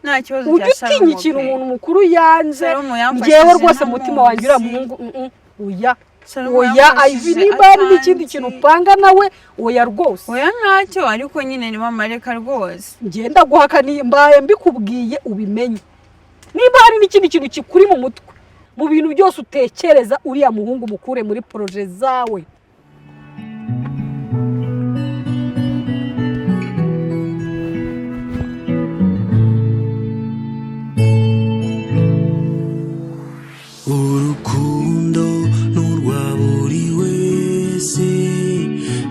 nta kibazo cya Salomo utinyikira umuntu mukuru yanze ngewe rwose mutima wanjye uramuhungu oya Ivy niba ari n'ikindi kintu upanga nawe oya rwose oya ntacyo ariko nyine ni mama reka rwose ngenda guhakana mbaye mbikubwiye ubimenye niba hari n'ikindi kintu kikuri mu mutwe mu bintu byose utekereza uriya muhungu mukure muri projet zawe urukundo n'urwa buri wese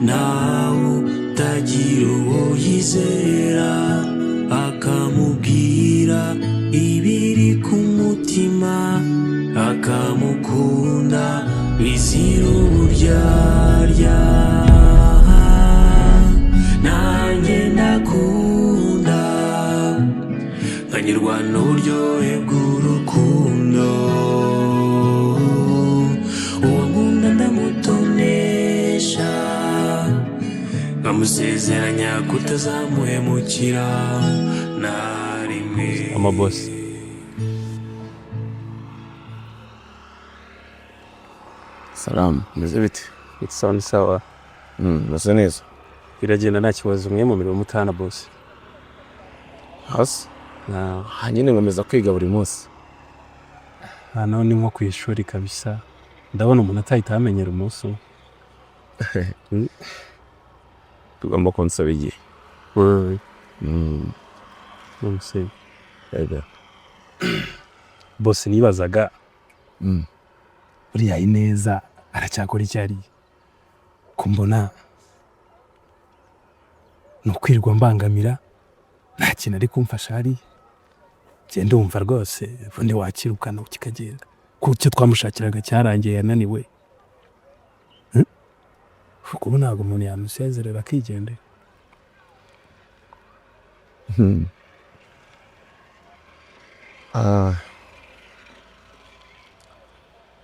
nawe utagira uwo yizera akamubwira ibiri ku mutima akamukunda bizira uburyarya nanjye ndakunda nkanyurwa n'uburyohe bw'urukundo uwo nkunda ndamutonesha nkamusezeranya kutazamuhemukira na rimwe. Amabosi Salam, meze bite? It's sawa. Nasa neza. Biragenda nta kibazo mwe mu mirimo mutana boss. Hasi? Hanyine nkomeza kwiga buri munsi. Hano ni nko kwishuri kabisa. Ndabona umuntu atahita amenyera umunsi. Tugomba konsaba igihe. Nonse. Ega. Boss nibazaga. Uriya Ineza aracyakora icyari. Kumbona no kwirwa mbangamira nta kintu ari kumfasha ari. Genda umva rwose vundi wakirukana ukikagenda. Kucyo twamushakiraga cyarangiye yananiwe. Kuko ntago umuntu yamusezerera akigende.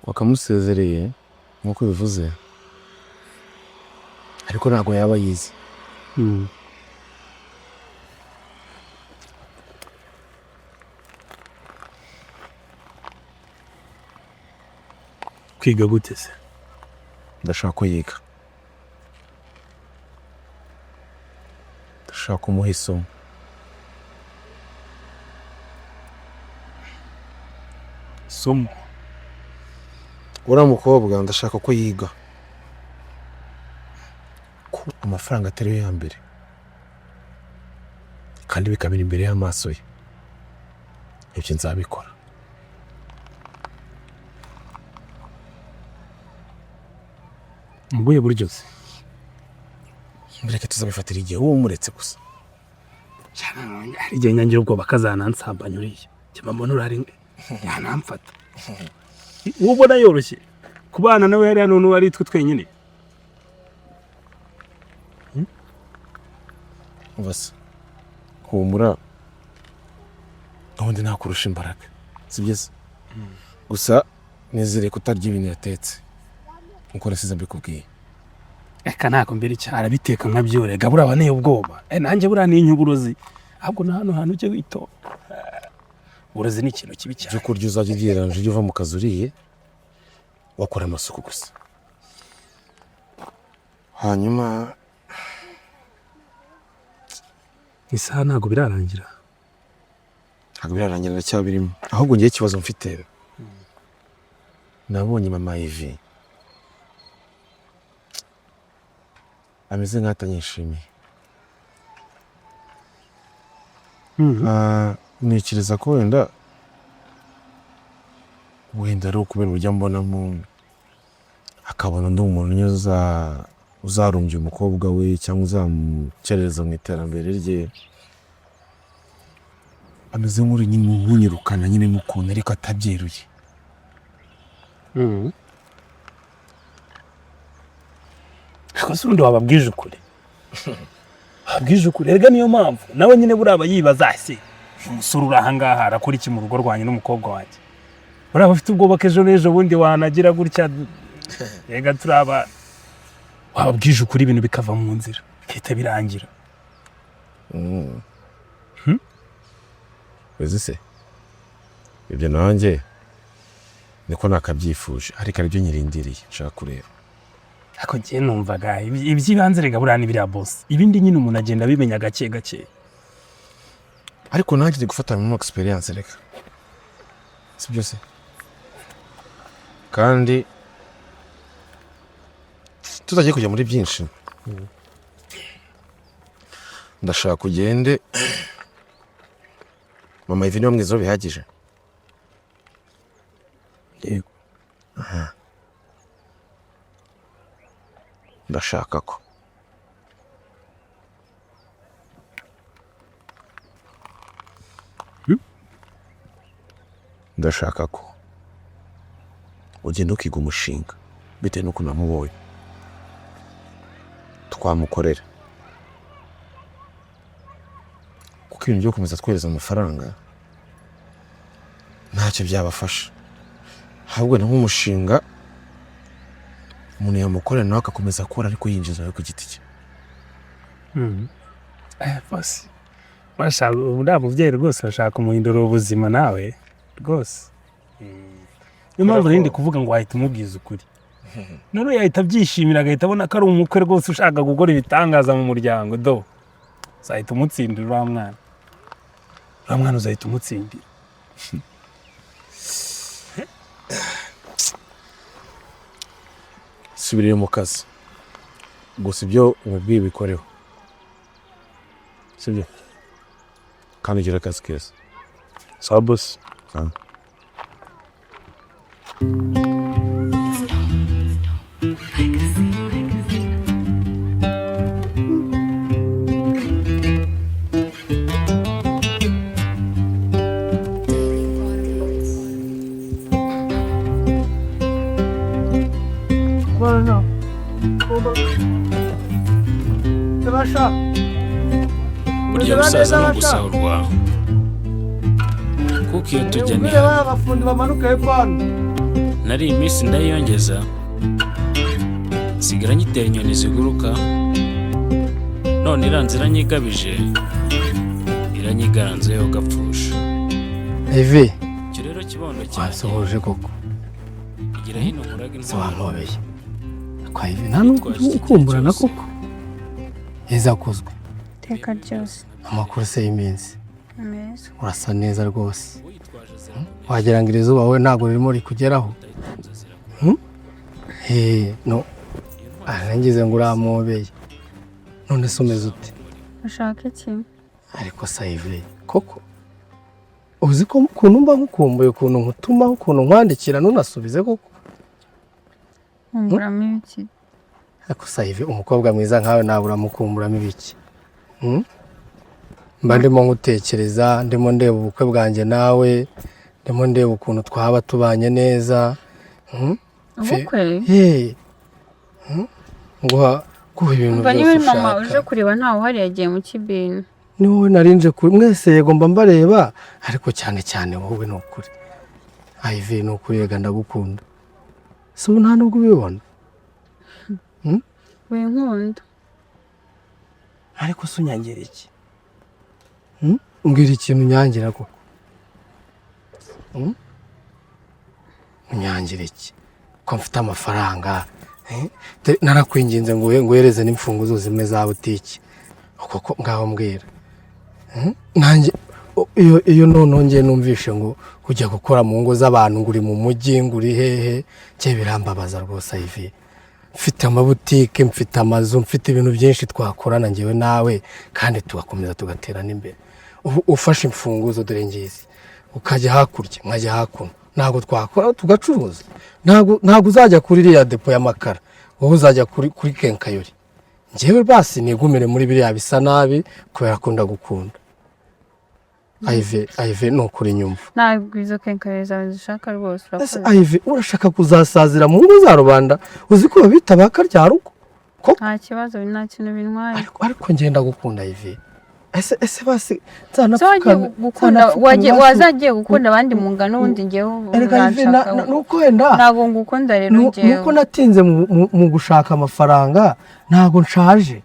Wakamusezereye nkuko bivuze ariko ntago yaba yize. Kwiga gute se? Ndashaka ko yiga. Ndashaka kumuha isomo. Somo? Uriya mukobwa ndashaka ko yiga. Ko amafaranga atari ya mbere. Kandi bikabira imbere y'amaso ye. Ibyo nzabikora. Mbuye buryo se? Mbere tuzabifatira igihe uwo muretse gusa. Cyane igihe nyangira ubwo bakazanansambanya uriye. Cyama mbona urari yanamfata. Ubona yoroshye kubana nawe yari hano n'uwari twe twenyine. Ubasa humura gahunda ntakurusha imbaraga sibyiza gusa nezere kutarya ibintu yatetse uko nasize mbikubwiye. Eka ntako mbere cyara biteka nkabyore gabura abaneye ubwoba nanjye bura n'inyuburozi ahubwo na hano hantu uje wito urozi ni ikintu kibi cyane. Cyo kurya uzajya ugereranje ujye uva mu kazi uriye wakora amasuku gusa hanyuma isaha ntago birarangira. Ntago birarangira ndacyabirimo ahubwo ngiye ikibazo mfite. Nabonye mama Ivy ameze nk'atanyishimiye. Ntekereza ko wenda ari ukubera uburyo mbonamo akabona ndi umuntu uzarumbya umukobwa we cyangwa uzamukerereza mu iterambere rye. Ameze nk'uri nyine munyirukana nyine mukunda ariko atabyeruye. Kose undi wababwije ukuri. Wabwije ukuri erega niyo mpamvu nawe nyine buraba yibaza se umusore uraha ngaha arakora iki mu rugo rwanye n'umukobwa wanjye. Buraba afite ubwoba kejo nejo bundi wanagira gutya yega turaba wababwije ukuri ibintu bikava mu nzira bihita birangira. weze se ibyo nanjye niko nakabyifuje ariko aribyo nyirindiriye nshaka kureba. Ako ngiye numvaga iby'ibanze rega buriya ni biriya boss, ibindi nyine umuntu agenda abimenya gake gake. Ariko nanjye ndi gufata mu experience reka, si byo se? Kandi tutagiye kujya muri byinshi, ndashaka kugende mama Ivi niwe mwiza bihagije. Yego. Ndashaka ko ndashaka ko ugenda ukiga umushinga bitewe n'uko namubonye twamukorera, kuko ibintu byo gukomeza twohereza amafaranga ntacyo byabafasha, ahubwo ni nk'umushinga umuntu yamukorera nawe agakomeza akora ariko yinjiza ku giti cye. Boss mashaka uriya mubyeyi rwose ashaka kumuhindura ubuzima nawe rwose. Niyo mpamvu rindi kuvuga ngo wahita umubwiza ukuri, none yahita abyishimira agahita abona ko ari umukwe rwose ushaka gukora ibitangaza mu muryango. Do uzahita umutsindira uriya mwana uzahita umutsindira. Subirire mu kazi gusa ibyo umubwiye bikoreho, sibyo? Kandi ugira akazi keza. Sawa boss. Bana. Sebasha. Burya busaza no gusahurwa kuko iyo tujya ni abafundi bamanuka hepfo hano. Nari iminsi ndayiyongeza sigara nyitera inyoni ziguruka, none iranze iranyigabije iranyigaranzeho gapfusha. Ivi Icyo rero kibondo cyane wasohoje koko igira hino muraga intwaro kwa Ivi nta n'ukumburana koko yazakozwe Teka ryose. amakuru se y'iminsi Ameza. urasa neza rwose, wagira ngo izuba wowe ntabwo ririmo rikugeraho. No arangize ngo uramubeye, none se umeze ute? Ushaka iki? Ariko Ivi koko uzi ko ukuntu mba nkukumbuye, ukuntu nkutuma, ukuntu nkwandikira nunasubize koko. Nkumburamo ibiki? Ariko Ivi umukobwa mwiza nkawe nabura mukumburamo ibiki? Mba ndimo ngutekereza, ndimo ndeba ubukwe bwanjye nawe, ndimo ndeba ukuntu twaba tubanye neza. Ubukwe? Nguha ibintu byose niwe ushaka. mama uje kureba ntawe uhari yagiye mu kibino. Ni wowe narinje kuri mwese yego mba mbareba, ariko cyane cyane wowe ni ukuri. Ivi ni ukuri yega ndagukunda. Si ubu nta nubwo ubibona? We nkunda. Ariko se unyangira iki? Mbwira ikintu unyangira koko. Unyangira iki? Ko mfite amafaranga, narakwinginze ngo nguhereze n'imfunguzo zimwe za butiki. Koko ngaho mbwira. Nanjye iyo nongeye numvishe ngo kujya gukora mu ngo z'abantu nguri mu mujyi nguri hehe, cye birambabaza rwose Ivi. Mfite amabutike, mfite amazu, mfite ibintu byinshi twakorana ngewe nawe kandi tugakomeza tugaterana imbere. Ufashe imfunguzo dore ngizi ukajya hakurya nkajya hakuno, ntabwo twakora tugacuruza. Ntabwo uzajya kuri iriya depo y'amakara, wowe uzajya kuri kenkayori. Ngewe basi nigumire muri biriya bisa nabi kubera ko ndagukunda. Ivi no kuri nyumva. Ntabwo izo kenkayori zawe zishaka rwose urakoze. Ivi urashaka kuzasazira mu ngo za rubanda, uzi ko babita bakarya rugo? Nta kibazo, nta kintu bintwaye. Ariko ngenda gukunda Ivi. Ese basi wazagiye gukunda abandi mu ngano ubundi ngewe uranshaka. Nuko wenda ntabwo ngukunda rero ngewe. Nuko natinze mu gushaka amafaranga, ntabwo nshaje.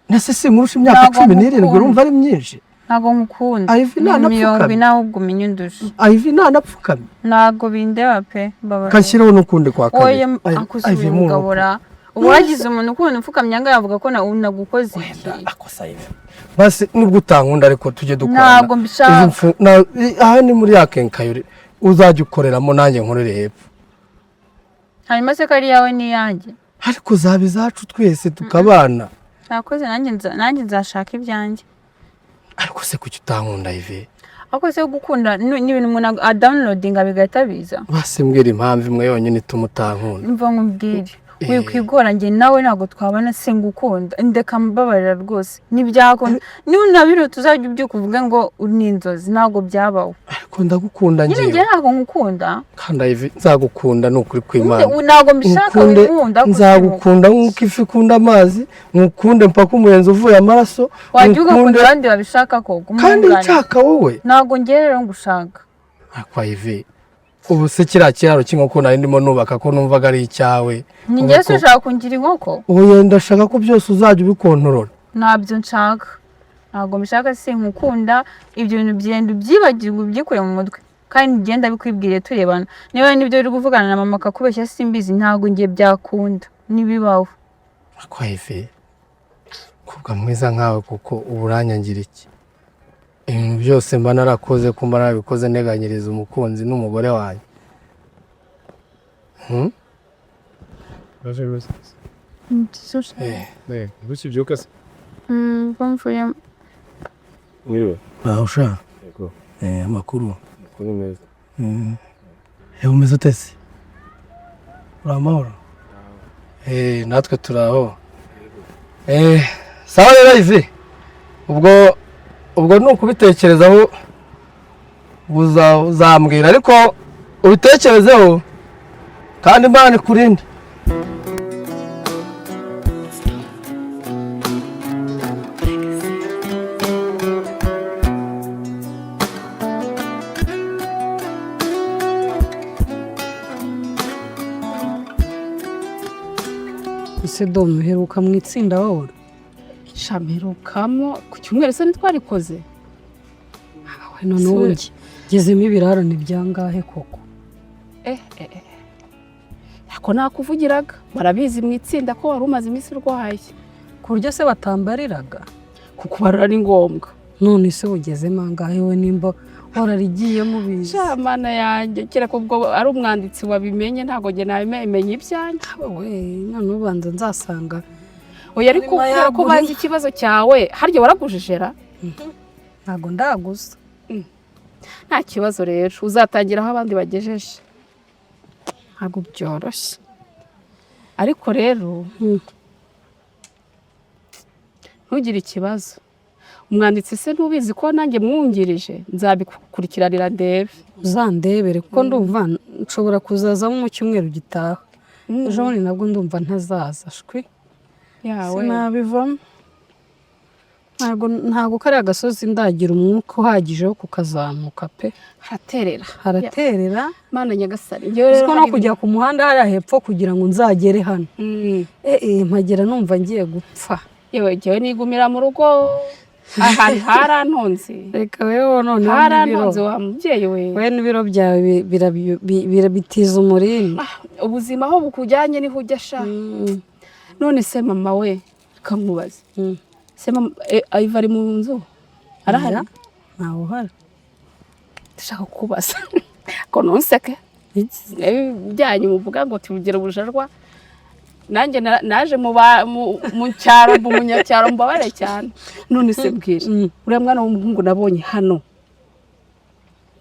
Nase si nkurusha imyaka 17 urumva ari myinshi. ntago ngukunda Ivy imiyombi nawe ubwo umenye undusha Ivy ntanapfukamye ntago bindeba pe mbabara kashyiraho n'ukundi kwa kabiri oya akusuye umugabura wagize umuntu ukunda upfukamye anga yavuga ko nagukoze iki akosa Ivy basi nubwo utankunda ariko tujye dukorana ntago mbishaka aha ni muri yakenkayure uzajya ukoreramo nanjye nkorere hepfo hanyuma se kari yawe ni yanjye ariko zaba izacu twese tukabana nakoze nanjye nzashaka ibyanjye ariko se kuki utankunda Ivy ako se gukunda n'ibintu umuntu downloadinga bigahita biza basi mbwira impamvu imwe yonyine ituma utankunda mva nkubwire wikwigora njye nawe ntabwo twabana singukunda ndeka mbabarira rwose ntibyakunda niba unabiro tuzajya ubyuka uvuge ngo ni inzozi ntabwo byabaho ariko ndagukunda njye njye ntabwo ngukunda kandi Ivy nzagukunda ni ukuri kw'Imana ntabwo mbishaka wikunda nzagukunda nk'uko ifi ikunda amazi nkukunde mpaka umuyenzi uvuye amaraso wajya ugakunda abandi babishaka ko kandi nshaka wowe ntabwo njye rero ngushaka akwa Ivy ubu se kiriya kiraro cy'inkoko nari ndimo nubaka ko numvaga ari icyawe ni njye se ushaka kungira inkoko ubu ndashaka ko byose uzajya ubikontorora ntabyo nshaka ntabwo mbishaka sinkukunda ibyo bintu byenda ubyibagirwe ubyikure mu mutwe kandi ugenda bikwibwiriye turebana niba n'ibyo uri kuvugana na mama akakubeshya simbizi ntabwo ngiye byakunda nibibaho akwa Ivy kubwa mwiza nkawe kuko uburanyangira iki ibintu byose mba narakoze ko mba narabikoze neganyiriza umukunzi n'umugore wanjye Baje bose. Guki byuka se? Bamvuye Mwiriwe. Aho sha. Yego. Amakuru. Makuru meza. Umeze utese? Uramahoro? Natwe turaho. Sawa rero Ivy. Ubwo nukubitekerezaho uzambwira ariko ubitekerezeho kandi Imana ikurinde. ese dom uheruka mu itsinda wowe shamerukamo ku cyumweru se ntitwarikoze none ubu ngezemo ibirarane byangahe koko ako nakuvugiraga barabizi mu itsinda ko wari umaze iminsi urwaye ku buryo se batambariraga kukubarura ni ngombwa none se ugezemo angahe we nimba wararigiye mubizi Mana yanjye kereka ubwo ari umwanditsi wabimenye ntago nge nabimenye ibyanjye we none ubanza nzasanga oya ariko kubera ko bazi ikibazo cyawe harya waragujijera ntago ndaguza nta kibazo rero uzatangira aho abandi bagejeje ntago byoroshye ariko rero ntugire ikibazo umwanditsi se ntubizi ko nanjye mwungirije nzabikurikiranira ndebe uzandebere kuko ndumva nshobora kuzazamo mu cyumweru gitaha ejo bundi nabwo ndumva ntazaza shwi yawe sinabivamo ntago kariya gasozi ndagira umwuka uhagije wo kukazamuka pe haraterera Mana nyagasani rero no kujya ku muhanda hariya hepfo kugira ngo nzagere hano mpagera numva ngiye gupfa yewe jyewe nigumira mu rugo ahantu harantonze reka wewe none harantonze wa mubyeyi we n'ibiro byawe birabitiza umurindi ubuzima aho bukujyanye niho ujya sha none se mama we kamubaza se mama Ivy ari mu nzu arahari ntawe uhari ndashaka kubaza ko nonseke bijyanye muvuga ngo tubigire ubujarwa nanjye naje mu cyaro mu munyacyaro mbabare cyane none se bwira uriya mwana w'umuhungu nabonye hano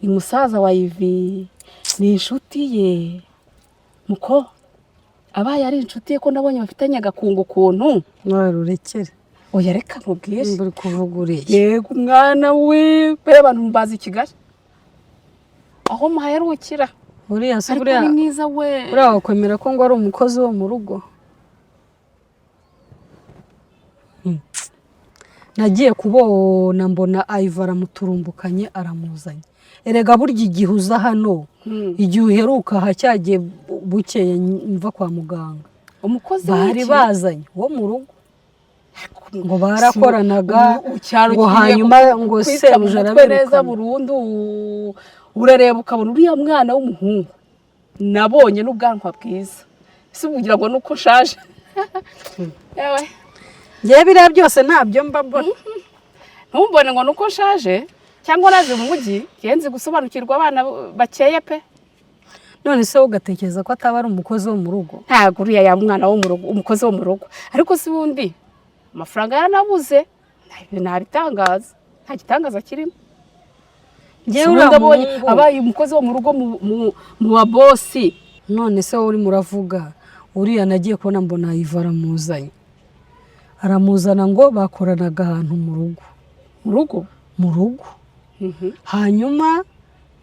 ni musaza wa Ivy ni inshuti ye muko abaye ari inshuti ye ko nabonye bafitanye agakungu kuntu rurekere oya reka mubwire mburi kuvuguriye yego umwana we pe abantu mbazi Kigali aho muherukira uriya se buriya mwiza we uriya wakwemera ko ngo ari umukozi wo mu rugo nagiye kubona mbona Ivy aramuturumbukanye aramuzanye erega burya igihe uza hano igihe uheruka cyagiye bukeye mva kwa muganga umukozi bari bazanye wo mu rugo ngo barakoranaga ngo hanyuma ngo sebuja neza burundu urareba ukabona uriya mwana w'umuhungu nabonye n'ubwanwa bwiza ese ugira ngo nuko nshaje yewe ngewe biriya byose ntabyo mbabona ntumbone ngo nuko nshaje cyangwa naje mu mujyi yenze gusobanukirwa abana bakeye pe none se ugatekereza ko ataba ari umukozi wo mu rugo ntabwo uriya ya mwana wo mu rugo umukozi wo mu rugo ariko si bundi amafaranga yaranabuze ntabitangaza nta gitangaza kirimo ngewe urabonye abaye umukozi wo mu rugo mu wa bosi none se wowe urimo uravuga uriya nagiye kubona mbona Iva aramuzana ngo bakoranaga ahantu mu rugo hanyuma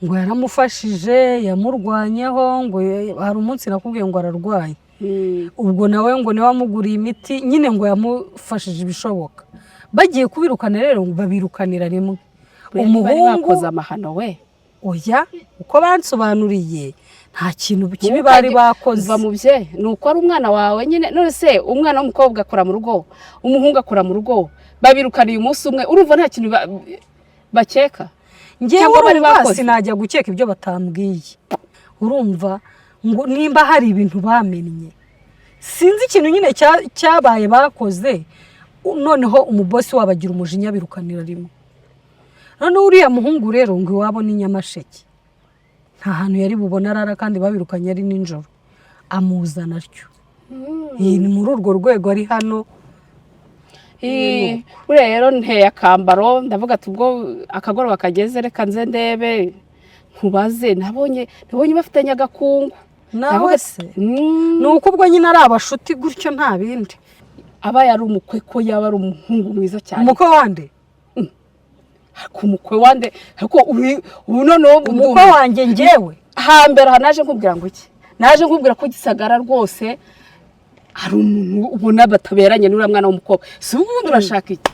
ngo yaramufashije yamurwanyeho ngo hari umunsi nakubwiye ngo ararwaye ubwo nawe ngo niwe wamuguriye imiti nyine ngo yamufashije ibishoboka bagiye kubirukana rero ngo babirukanira rimwe umuhungu bakoze amahano we oya uko bansobanuriye nta kintu kibi bari bakoze va mu bye nuko ari umwana wawe nyine none se umwana w'umukobwa akora mu rugo umuhungu akora mu rugo babirukaniye umunsi umwe urumva nta kintu bakeka ngewe urumva sinajya gukeka ibyo batambwiye urumva ngo nimba hari ibintu bamennye sinzi ikintu nyine cyabaye bakoze noneho umubosi wabagira umujinya birukanira rimwe none uriya muhungu rero ngo iwabo ni Nyamasheke nta hantu yari bubona arara kandi babirukanye ari ninjoro amuzana atyo ni muri urwo rwego ari hano uriya rero nteye akambaro ndavuga ati ubwo akagoroba kageze reka nze ndebe nkubaze nabonye bafitanye agakungu nawe se ni uko ubwo nyine ari abashuti gutyo nta bindi aba yari umukwe ko yaba ari umuhungu mwiza cyane umukwe wande ku mukwe wande ariko ubu noneho umukwe wanjye ngewe hambere naje nkubwira ngo iki naje nkubwira ko Gisagara rwose hari umuntu ubona bataberanye n'uriya mwana w'umukobwa si ubundi urashaka iki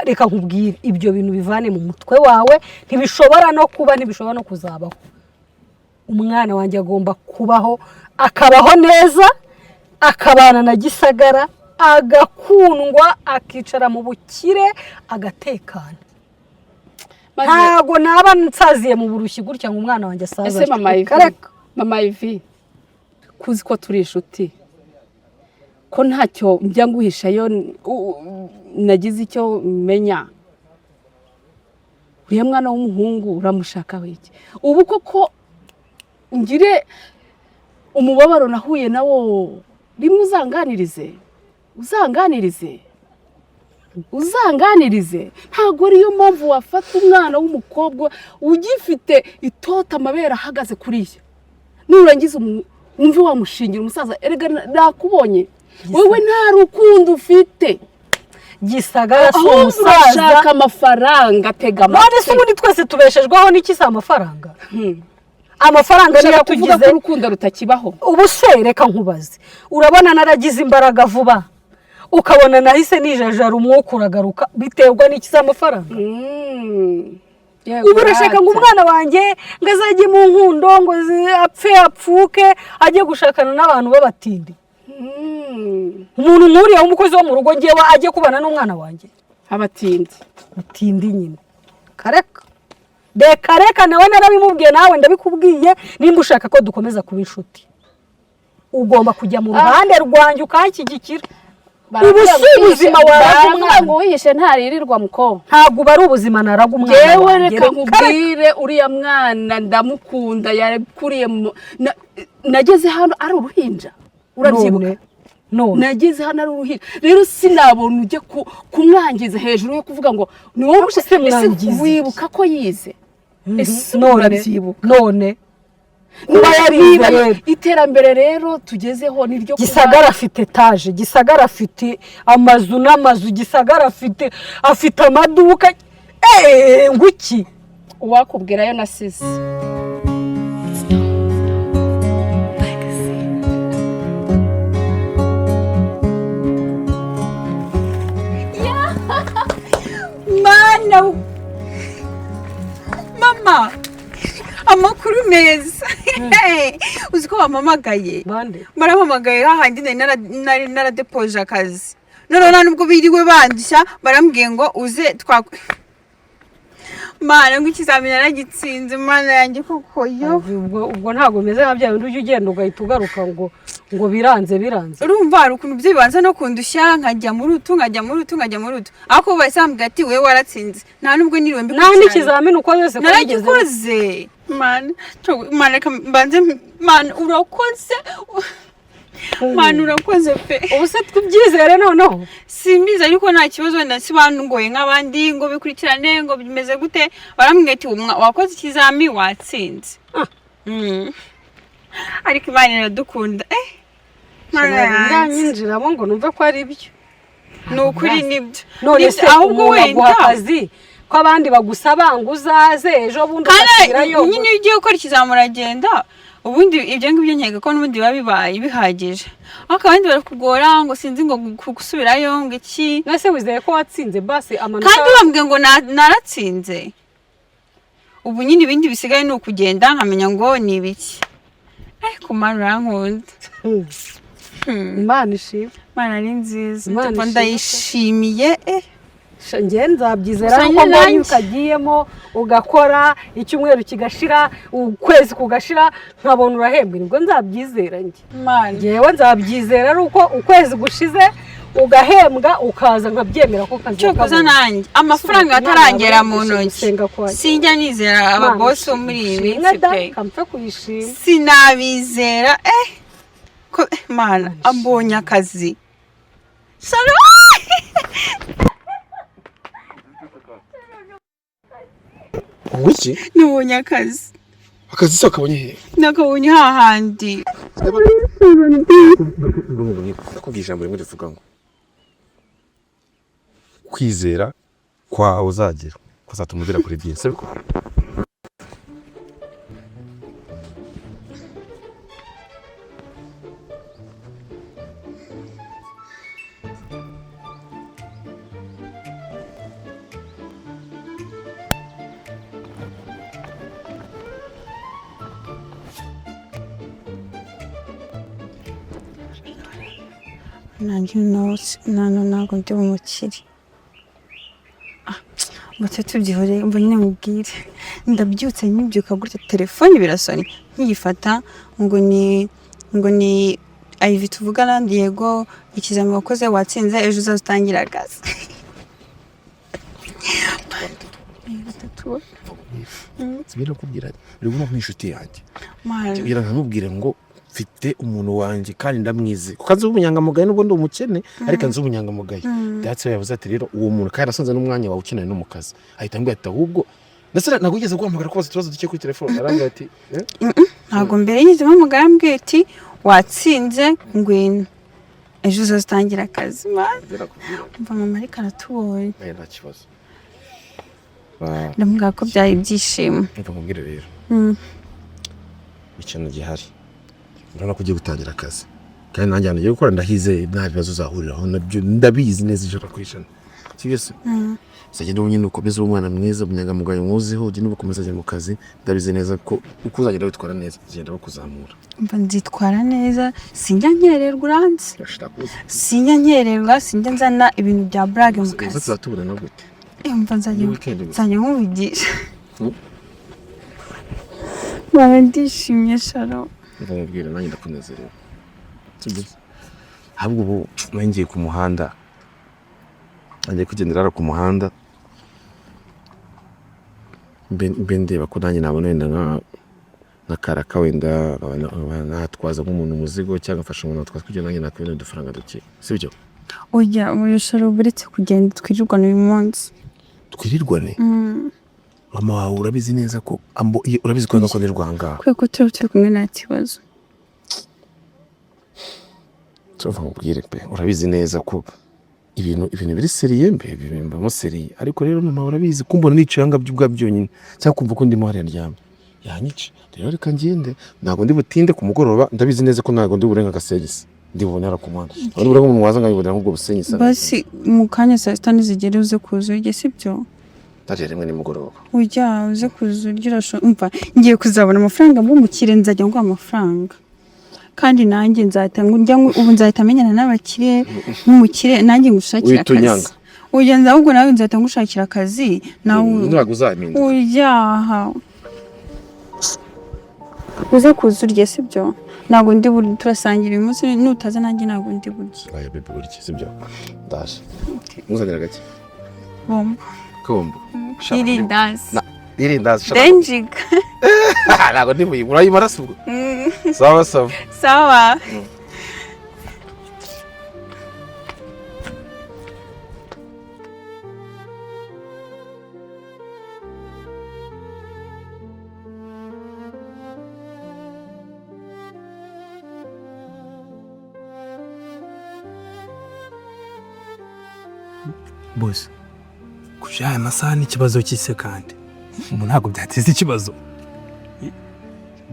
reka nkubwire ibyo bintu bivane mu mutwe wawe ntibishobora no kuba ntibishobora no kuzabaho umwana wanjye agomba kubaho akabaho neza akabana na Gisagara agakundwa akicara mu bukire agatekana ntago naba nsaziye mu burushyi gutya ngo umwana wanjye asaza ese mama Ivi kuzi ko turi inshuti ko ntacyo njya nguhishayo nagize icyo menya uriya mwana w'umuhungu uramushaka wiki ubu koko ngire umubabaro nahuye nawo rimwe uzanganirize ntabwo ariyo mpamvu wafata umwana w'umukobwa ugifite itota amabere ahagaze kuriya nurangiza wumve wamushingira umusaza erega nakubonye wowe nta rukundo ufite Gisagara si umusaza urashaka amafaranga tega amatwi none se ubundi twese tubeshejweho n'iki si amafaranga amafaranga niyo tugize ko urukundo rutakibaho ubu se reka nkubaze urabona naragize imbaraga vuba ukabona nahise nijajara umwuka uragaruka biterwa n'iki si amafaranga ubu urashaka ngo umwana wanjye ngo azajye mu nkundo ngo apfuke ajye gushakana n'abantu b'abatindi umuntu nk'uriya w'umukozi wo mu rugo ngewe ajye kubana n'umwana wanjye abatindi nyine reka nawe narabimubwiye nawe ndabikubwiye nimba ushaka ko dukomeza kuba inshuti ugomba kujya mu ruhande rwanjye ukanshyigikira ubu si ubuzima waraga umwana ngo wihishe ntaririrwa muko ntabwo uba ari ubuzima naraga umwana yewe reka nkubwire uriya mwana ndamukunda yakuriye nageze hano ari uruhinja urabyibuka nageze hano ari uruhinja rero sinabona ujye kumwangiza hejuru yo kuvuga ngo ni wowe wibuka ko yize ese urabyibuka none iterambere rero tugezeho niryo Gisagara afite etaje Gisagara afite amazu n'amazu Gisagara afite amaduka nguki uwakubwirayo nasize mama amakuru meza uzi ko bamamagaye bande baramamagaye hahandi nari naradepoje akazi none nubwo biriwe bandisha barambwiye ngo uze Mana ngo ikizamini naragitsinze Mana yanjye koko yo ubwo ntago meze nka bya bindi ujye ugenda ugahita ugaruka ngo biranze urumva hari ukuntu byibanza no kundushya nkajya muri utu ariko basambwe ati wewe waratsinze nta nubwo niriwe nta n'ikizamini uko yose naragikoze Mana mbanze Mana urakoze Mana urakoze pe ubu se tubyizere noneho simbiza ariko nta kibazo wenda sibangoye nk'abandi ngo bikurikirane ngo bimeze gute barambwiye ati wakoze ikizami watsinze ariko Imana iradukunda ndanyinjiramo ngo numve ko ari byo ni ukuri nibyo none se ahubwo wenda akazi ko abandi bagusaba ngo uzaze ejo bundi ukasubirayo nyine iyo ugiye gukora ikizami uragenda ubundi ibyo ngibyo nkeka ko n'ubundi biba bibaye bihagije ariko abandi barakugora ngo sinzi ngo gusubirayo ngo iki nase wizeye ko watsinze basi amanota kandi bambwiye ngo naratsinze ubu nyine ibindi bisigaye ni ukugenda nkamenya ngo ni ibiki ariko Mana urankunda Imana ishimwe Mana ni nziza ndayishimiye njye nzabyizera ko mbonye ukagiyemo ugakora icyumweru kigashira ukwezi kugashira nkabona urahembwa nibwo nzabyizera njyewe nzabyizera ari uko ukwezi gushize ugahembwa ukaza nkabyemera ko kazi cyokoza nanjye amafaranga atarangera mu ntoki sinjya nizera ababosi bo muri iyi minsi pe kampfe kuyishima sinabizera ko Mana ambonye akazi Wiki? Nubonye akazi. Akazi se akabonye he? Nakabonye hahandi. Nakubwiye ijambo rimwe rivuga ngo kwizera kwawe uzagera kuzatumubira kuri byinshi sibiko. nanjye ntabwo ndi umukire bate tubyihore mba nyine mubwire ndabyutse nyibyuka gutya telefone birasoni nkiyifata ngo ni Ivy tuvugana Diego ikizami wakoze watsinze ejo uzatangira akazi Sibira kubwira rero nk'inshuti yanjye kugira nkamubwire ngo mfite umuntu wanjye kandi ndamwize kuko azi ubunyangamugayo n'ubwo ndi umukene ariko azi ubunyangamugayo that's why yavuze ati rero uwo muntu kandi asanze n'umwanya wawe ukeneye no mu kazi ahita ambwira ati ahubwo ndetse nagugeze guhamagara ko ikibazo duke kuri telefone arambwira ati ntago mbere yize mpamagara ambwira ati watsinze ngwino ejo uzatangira akazi mva mama ariko aratubonye nta kibazo ndamubwira ko byari ibyishimo nkubwire rero ikintu gihari urabona ko ugiye gutangira akazi kandi nanjye hano ugiye gukora ndahizeye nta bibazo uzahuriraho nabyo ndabizi neza ijana ku ijana sibyo se uzagenda nyine ukomeza umwana mwiza umunyangamugayo mwuziho ugenda ukomeza ajya mu kazi ndabizi neza ko uko uzagenda witwara neza ugenda bakuzamura mba nzitwara neza sinjya nkererwa uranzi sinjya nkererwa sinjya nzana ibintu bya brag mu kazi tuzatubona no gute mba nzajya nkubigisha mama ndishimye Sharo ndababwira nanjye ndakunezerewe ahubwo ubu ngiye ku muhanda ngiye kugendera ku muhanda mbe ndeba ko nanjye nabona wenda nka karaka wenda natwaza nk'umuntu umuzigo cyangwa afasha umuntu atwaza kugira nanjye nakubona udufaranga duke sibyo oya uyu Sharo buretse kugenda twirirwana uyu munsi twirirwane mama wawe urabizi neza ko urabizi ko ngakonerwa ahangaha kwe ko turi kumwe nta kibazo tuva mubwire pe urabizi neza ko ibintu biri seriye mbe bimbamo seriye ariko rero mama urabizi kumbona nicanga by'ubwa byonyine cyangwa kumva ko ndimo hariya ndyama yanyice rero reka ngende ntago ndi butinde ku mugoroba ndabizi neza ko ntago ndi burenga gasegisi ndibonera ku mwana ari buri muntu waza ngabibonera nk'ubwo busenyi sana basi mu kanya saa sita nizigere uze kuza urye sibyo ndaje rimwe nimugoroba ujya uze kuza urye umva ngiye kuzabona amafaranga mbumukire nzajya nguha amafaranga kandi nanjye ubu nzahita menyana n'abakire nk'umukire nanjye ngushakira akazi ugenza ahubwo nawe nzahita ngushakira akazi nawe ntabwo uzamenya uryaha uze kuza urye sibyo ntabwo ndi burya turasangira uyu munsi nutaza nanjye ntabwo ndi burya aya bebe burya sibyo ndaje muzanira gake bombo irindazi denjiga ntabwo ndi buyi urayimara se ubwo sawa bose kuja aya masaha n'ikibazo cy'ise kandi ubu ntabwo byateza ikibazo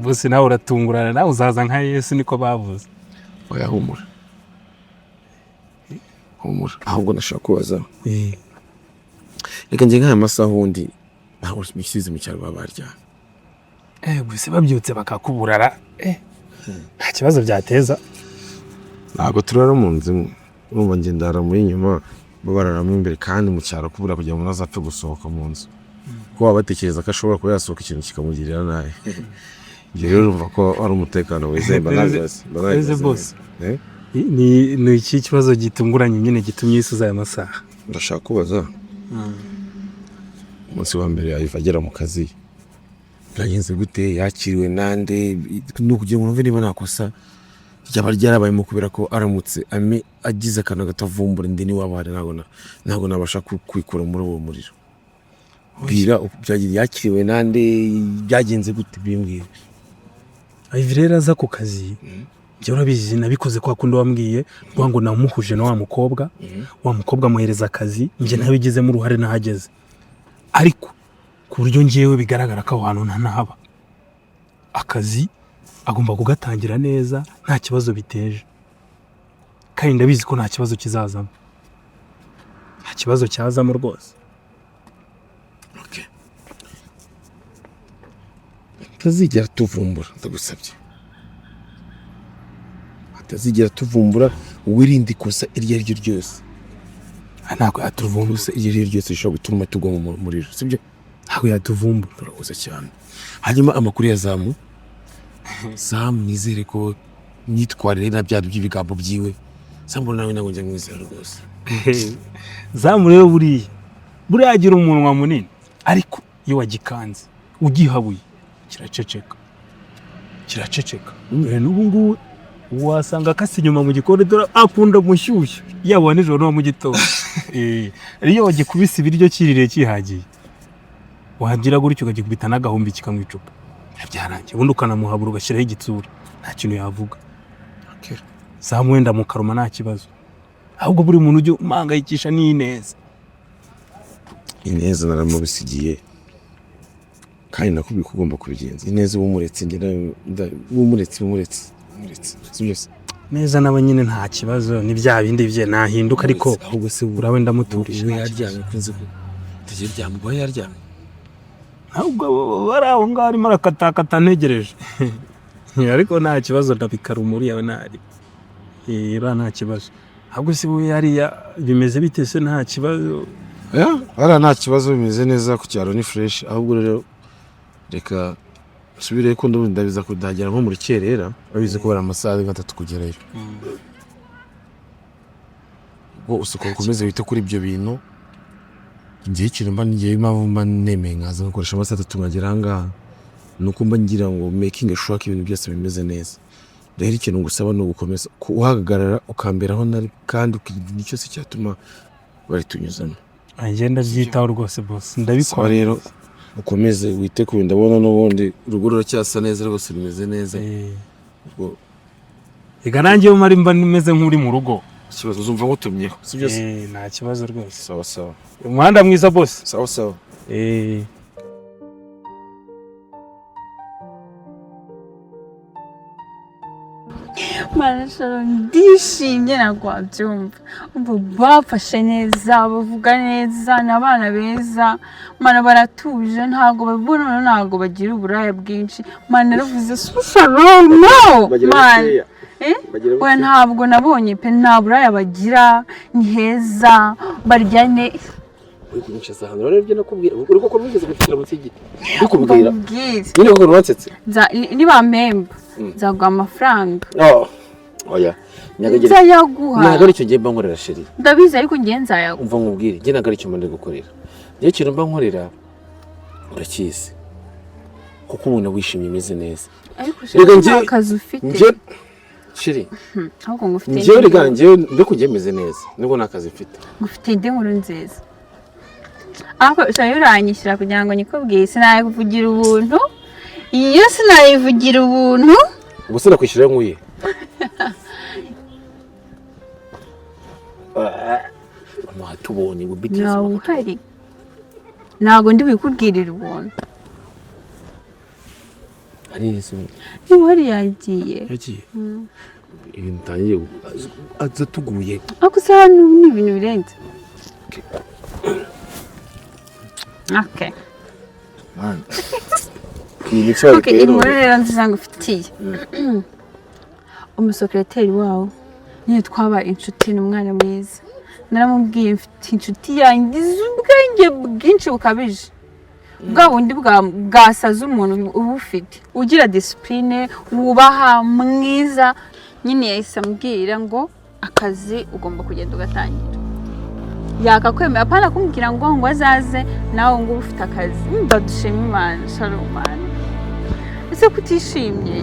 bose nawe uratungurana nawe uzaza nka Yesu niko bavuze oya humura ahubwo nashaka kubaza reka njye nk'aya masaha ubundi ntabwo bisize mu cyaro babaryana gusa babyutse bakakuburara nta kibazo byateza ntabwo turara mu nzu imwe urumva njye ndara muri inyuma bararamo imbere kandi mu cyaro kubura kugira ngo ntazapfe gusohoka mu nzu kuko baba batekereza ko ashobora kuba yasohoka ikintu kikamugirira nabi ibyo rero urumva ko ari umutekano wizewe banabizi bose ni iki kibazo gitunguranye nyine gitumye yisuza aya masaha ndashaka kubaza umunsi wa mbere agera mu kazi byagenze gute yakiriwe nande no kugira ngo numve niba nakosa ryaba ryarabayemo kubera ko aramutse agize akantu gatavumbura ndi niwabo hari ntabwo nabasha kwikura muri uwo muriro bwira yakiriwe nande byagenze gute bimbwiye Ivi rero aza ku kazi byo urabizi nabikoze kwa kundi wambwiye ngo namuhuje na wa mukobwa muhereza akazi nje ntabigizemo uruhare nahageze ariko ku buryo ngiyewe bigaragara ko ahantu ntanahaba akazi agomba kugatangira neza nta kibazo biteje kandi ndabizi ko nta kibazo kizazamo nta kibazo cyazamo rwose atazigera tuvumbura ndagusabye atazigera tuvumbura wirinde ikosa iryo ari ryo ryose ntabwo yatuvumbura iryo ari ryo ryose rishobora gutuma tugwa mu muriro sibyo ntabwo yatuvumbura urakoze cyane hanyuma amakuru ya Zamu nizere ko myitwarire na bya by'ibigambo byiwe Zamu nawe ntabwo njya mwizera rwose Zamu rero buriya agira umunwa munini ariko iyo wagikanze ugihabuye kiraceceka n'ubu ngubu wasanga akasi inyuma mu gikoridoro akunda mushyushyu yaba nijoro no mu gitondo iyo wagikubise ibiryo kirire kihagiye wagira gutyo ukagikubita n'agahumbi kikamwa icupa byarangiye ubundi ukanamuhabura ugashyiraho igitsura nta kintu yavuga Zamu wenda mu karuma nta kibazo ahubwo buri muntu ujye umangayikisha Ineza naramubisigiye kandi nakubwiye ko ugomba kubigenza Ineza wumuretse byose neza nawe nyine nta kibazo ni bya bindi bye nahinduka ariko ahubwo se urawe ndamuturije we yaryamye kunze ko tugiye byamugwa yaryamye ahubwo bari aho ngaho arimo arakatakata ntegereje ariko nta kibazo ndabikara umuri yawe ntari nta kibazo ahubwo se we yariya bimeze bite se nta kibazo nta kibazo bimeze neza ku cyaro ni fresh ahubwo rero reka subire ko ndabiza kudagera nko muri kerera babize ko bari amasaha 3 kugerayo ubwo usuko ukomeze wite kuri ibyo bintu ngiye kiremba ngiye impamvu nemeye nkaza gukoresha amasaha 3 ngagera ngaha nuko mba ngira ngo making sure ko ibintu byose bimeze neza rero ikintu ngusaba no gukomeza uhagarara ukamberaho nari kandi ukigira cyose cyatuma bari tunyuzana agenda byitaho rwose boss ndabikora rero ukomeze wite ku ndabona n'ubundi urugurura cyasa neza rwose rumeze neza ubwo igarangiye umari mba nimeze nk'uri mu rugo ikibazo uzumva ngutumyeho sibyo nta kibazo rwose sawa umuhanda mwiza boss sawa Marasharo ndishimye ntabwo wabyumva bafashe neza bavuga neza n'abana beza mana baratuje ntabwo babona ntabwo bagira uburaya bwinshi mana ravuze susaro no mana we ntabwo nabonye pe nta buraya bagira ni heza baryane uri kunyishaza hano rero ibyo nakubwira uri ko wigeze gutira munsi y'igiti bikubwira mbabwire nyine ko wansetse niba mpemba nzaguha amafaranga oya nzayaguha ntabwo aricyo ngiye mba nkorera sheri ndabizi ariko ngiye nzayaguha umva nkubwire njye ntabwo aricyo mba ndi gukorera njye ikintu mba nkorera urakizi kuko umuntu wishimye umeze neza ariko sheri nta kazi ufite sheri ahubwo ngufite njyewe rega njyewe mbeko njye meze neza nibwo nta kazi mfite ngufite indi nkuru nziza ariko sheri uranyishyura kugira ngo nyikubwiye sinayivugira ubuntu iyo sinayivugira ubuntu ubu sinakwishyura nk'uye tubonye ubitiza nawe uhari ntabwo ndi bikubwirira ubuntu ari yesu niba uhari yagiye ibintu utangiye aza tuguye ariko se hano ni ibintu birenze okay man inkuru rero nziza ngufitiye umusekreteri wawo niyo twabaye inshuti n'umwana mwiza naramubwiye mfite inshuti yanjye ubwenge bwinshi bukabije bwa bundi bwasaza umuntu uba ufite ugira disipurine wubaha mwiza nyine yahise ambwira ngo akazi ugomba kugenda ugatangira yakakwemera apana kumbwira ngo azaze nawe ngo ufite akazi ndadushima Imana shalom ese kutishimye